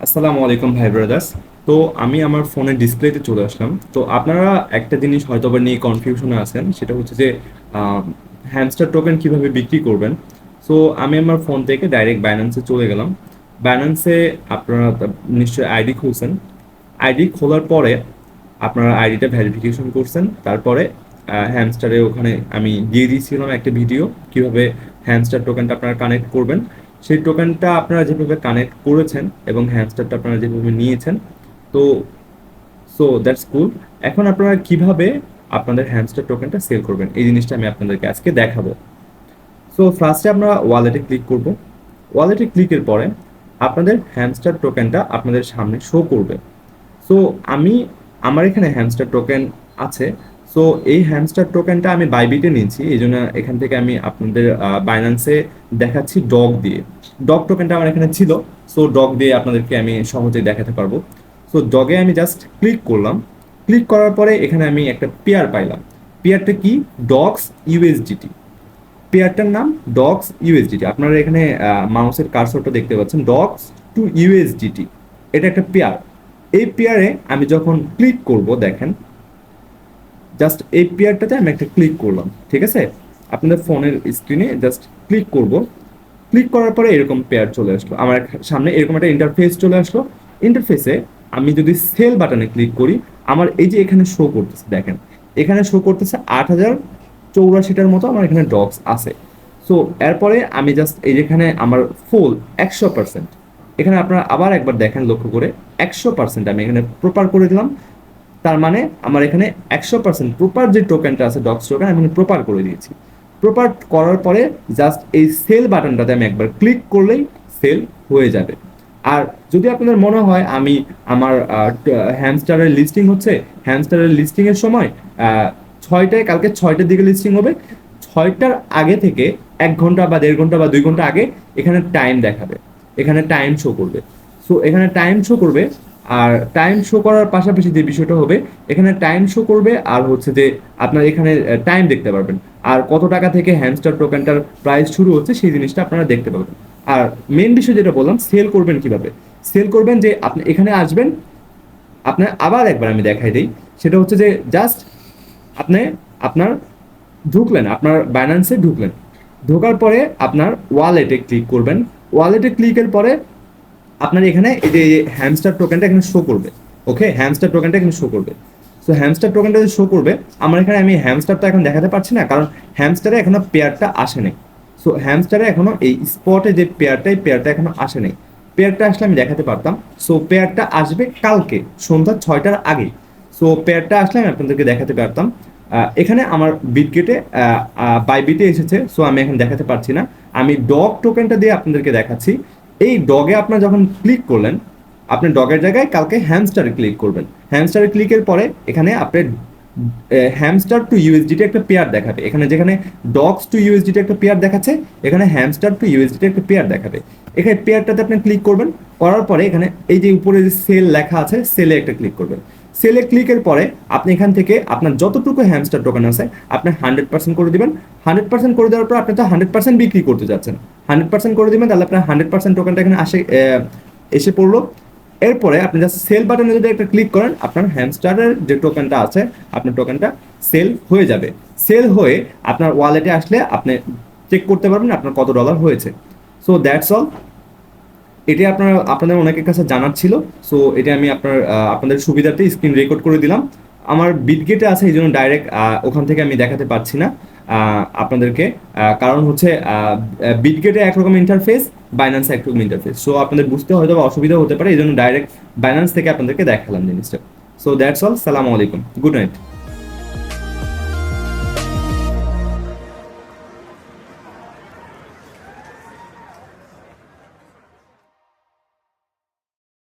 আসসালামু আলাইকুম ভাই ব্রাদার্স। তো আমি আমার ফোনের ডিসপ্লেতে চলে আসলাম। তো আপনারা একটা জিনিস হয়তো বা নিয়ে কনফিউশনে আছেন, সেটা হচ্ছে যে হ্যামস্টার টোকেন কিভাবে বিক্রি করবেন। সো আমি আমার ফোন থেকে ডাইরেক্ট বাইন্যান্সে চলে গেলাম। বাইন্যান্সে আপনারা নিশ্চয়ই আইডি খুলছেন। আইডি খোলার পরে আপনারা আইডিটা ভেরিফিকেশন করছেন, তারপরে হ্যামস্টারে ওখানে আমি দিয়ে দিয়েছিলাম একটা ভিডিও কিভাবে হ্যামস্টার টোকেনটা আপনারা কানেক্ট করবেন। সেই টোকেনটা আপনারা যেভাবে কানেক্ট করেছেন এবং হ্যামস্টারটা আপনারা যেভাবে নিয়েছেন, তো দ্যাটস কুল। এখন আপনারা কিভাবে আপনাদের হ্যামস্টার টোকেনটা সেল করবেন এই জিনিসটা আমি আপনাদেরকে আজকে দেখাবো। সো ফার্স্টে আমরা ওয়ালেটে ক্লিক করব। ওয়ালেটে ক্লিকের পরে আপনাদের হ্যামস্টার টোকেনটা আপনাদের সামনে শো করবে। সো আমি আমার এখানে হ্যামস্টার টোকেন আছে। সো এই হ্যামস্টার টোকেনটা আমি বাইবিটে নিয়েছি, এই জন্য এখান থেকে আমি আপনাদের বাইন্যান্সে দেখাচ্ছি ডগ দিয়ে। ডগ টোকেনটা আমার এখানে ছিল। সো ডগ দিয়ে আপনাদেরকে আমি সহজেই দেখাতে পারবো। সো ডগে আমি জাস্ট ক্লিক করলাম। ক্লিক করার পরে এখানে আমি একটা পেয়ার পাইলাম। পেয়ারটা কি? Dogs USDT. পেয়ারটার নাম ডগস ইউএসডিটি। আপনারা এখানে মাউসের কার্সরটা দেখতে পাচ্ছেন, ডগস টু ইউএসডিটি। এটা একটা পেয়ার। এই পেয়ারে আমি যখন ক্লিক করব, দেখেন জাস্ট এই পেয়ারটাতে আমি একটা ক্লিক করলাম, ঠিক আছে? আপনাদের ফোনের স্ক্রিনে জাস্ট ক্লিক করব। ক্লিক করার পরে এরকম পেয়ার চলে আসলো আমার সামনে, এরকম একটা ইন্টারফেস চলে আসলো। ইন্টারফেসে আমি যদি সেল বাটনে ক্লিক করি, আমার এই যে এখানে শো করতেছে, দেখেন এখানে শো করতেছে 8084টার মতো আমার এখানে ডগস আছে। সো এরপরে আমি জাস্ট এই যেখানে আমার ফুল 100%, এখানে আপনারা আবার একবার দেখেন লক্ষ্য করে, 100% আমি এখানে প্রপার করে দিলাম। তার মানে আমার এখানে 100% প্রপার যে টোকেনটা আছে, ডক্স টোকেন, আমি প্রপার করে দিয়েছি। প্রপার করার পরে জাস্ট এই সেল বাটনটাতে আমি একবার ক্লিক করলেই সেল হয়ে যাবে। আর যদি আপনাদের মনে হয় আমি আমার হ্যামস্টারের লিস্টিং হচ্ছে, হ্যামস্টারের লিস্টিং এর সময় 6টায়, কালকে 6টার দিকে লিস্টিং হবে, 6টার আগে থেকে 1 ঘন্টা বা 1.5 ঘন্টা বা 2 ঘন্টা আগে এখানে টাইম দেখাবে, এখানে টাইম শো করবে। সো এখানে টাইম শো করবে। আর টাইম শো করার পাশাপাশি যে বিষয়টা হবে, এখানে টাইম শো করবে আর হচ্ছে যে আপনার এখানে টাইম দেখতে পারবেন, আর কত টাকা থেকে হ্যামস্টার টোকেনটার প্রাইস শুরু হচ্ছে সেই জিনিসটা আপনারা দেখতে পাবেন। আর মেন বিষয় যেটা বললাম, সেল করবেন কিভাবে। সেল করবেন যে আপনি এখানে আসবেন, আপনার আবার একবার আমি দেখাই দিই। সেটা হচ্ছে যে জাস্ট আপনি আপনার ঢুকলেন, আপনার বাইন্যান্সে ঢুকলেন, ঢোকার পরে আপনার ওয়ালেটে ক্লিক করবেন। ওয়ালেটে ক্লিকের পরে আপনার এখানে এই যে হ্যামস্টার টোকেনটা এখানে শো করবে। ওকে, হ্যামস্টার টোকেনটা এখানে শো করবে। সো হ্যামস্টার টোকেনটা যে শো করবে, আমার এখানে আমি হ্যামস্টারটা এখন দেখাতে পারছি না, কারণ হ্যামস্টারে এখনো পেয়ারটা আসে নাই। সো হ্যামস্টারে এখনো এই স্পটে যে পেয়ারটা এখনো আসে নাই। পেয়ারটা আসলে আমি দেখাতে পারতাম। সো পেয়ারটা আসবে কালকে সন্ধ্যা 6টার আগে। সো পেয়ারটা আসলে আমি আপনাদেরকে দেখাতে পারতাম। এখানে আমার বিটগেটে বাইবিটে এসেছে, সো আমি এখন দেখাতে পারছি না। আমি ডগ টোকেনটা দিয়ে আপনাদেরকে দেখাচ্ছি। এই ডগে আপনার যখন ক্লিক করলেন, আপনি ডগের জায়গায় কালকে হ্যামস্টারে ক্লিক করবেন। হ্যামস্টারে ক্লিকের পরে এখানে আপনি হ্যামস্টার টু ইউএসডিটি একটা পেয়ার দেখাবে। এখানে যেখানে ডগস টু ইউএসডিটি একটা পেয়ার দেখাচ্ছে, এখানে হ্যামস্টার টু ইউএসডিটি একটা পেয়ার দেখাবে। এখানে পেয়ারটাতে আপনি ক্লিক করবেন। করার পরে এখানে এই যে উপরে যে সেল লেখা আছে, সেলে একটা ক্লিক করবেন। সেলে ক্লিকের পরে আপনি এখান থেকে আপনার যতটুকু হ্যামস্টার টোকেন আছে আপনি 100% করে দিবেন। 100% করে দেওয়ার পর আপনি তো 100% বিক্রি করতে যাচ্ছেন, 100% করে দিবেন, তাহলে আপনার 100% টোকেনটা এখানে এসে পড়লো। এরপরে আপনি জাস্ট সেল বাটনে যদি একটা ক্লিক করেন, আপনার হ্যামস্টারের যে টোকেনটা আছে, আপনার টোকেনটা সেল হয়ে যাবে। সেল হয়ে আপনার ওয়ালেটে আসলে আপনি চেক করতে পারবেন আপনার কত ডলার হয়েছে। So that's all. এটি আপনাদের অনেকের কাছে জানার ছিল। সো এটা আমি আপনাদের সুবিধার্থে স্ক্রিন রেকর্ড করে দিলাম। আমার বিটগেটে আছে, এই জন্য ডাইরেক্ট ওখান থেকে আমি দেখাতে পারছি না আপনাদেরকে। কারণ হচ্ছে বিটগেটে একরকম ইন্টারফেস, বাইন্যান্সে একরকম ইন্টারফেস। সো আপনাদের বুঝতে হয়তো অসুবিধা হতে পারে, এই জন্য ডাইরেক্ট বাইন্যান্স থেকে আপনাদেরকে দেখালাম জিনিসটা। So that's all. সালামু আলাইকুম, গুড নাইট।